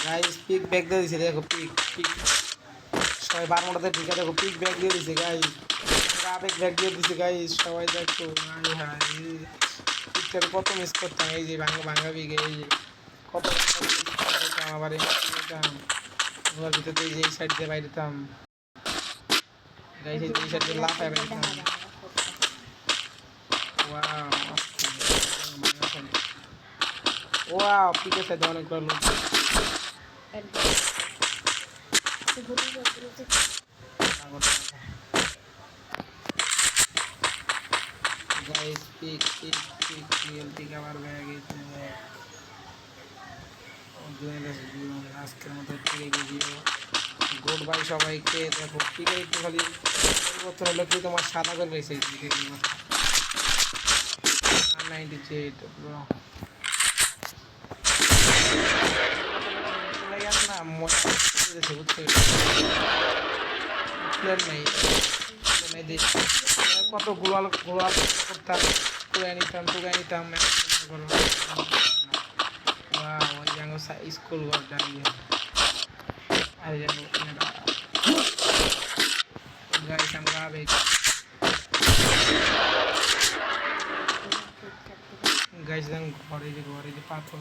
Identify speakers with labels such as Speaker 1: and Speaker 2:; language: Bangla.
Speaker 1: গাইস পিক ব্যাগ দিয়ে দিছে, দেখো পিক পিক সবাই বারমোটাতে ঢুকে দেখো পিক ব্যাগ দিয়ে দিছে গাইস, আবেগ ব্যাগ দিয়ে দিছে গাইস, সবাই দেখো। পিকটার কত মিস করতাম, এই যে ভাঙা ভাঙা বিঘে, এই যে কত করতাম, আবার যেতাম ওর ভিতরে এই যে এই সাইড দিয়ে বাইরেতাম গাইস, এই সাইড দিয়ে লাফায় বাইরেতাম। ওয়াও ওয়াও পিকের সাথে অনেকবার লোক guys pick pick pick real pick আমার ব্যাগ এই আজকের মতো ঠিক ভিডিও গুড বাই সবাইকে। দেখো পিকে একটু খালি পরিবর্তন হলো কি তোমার সাদা করে রয়েছে 98 ব্রো না মজা বুঝছো কত গোলাল গোলাল করতাম, তুলে নিতাম টুকাই নিতাম স্কুল ঘর দাঁড়িয়ে আর গাইস আমরা গাইস ঘরে যে পাথর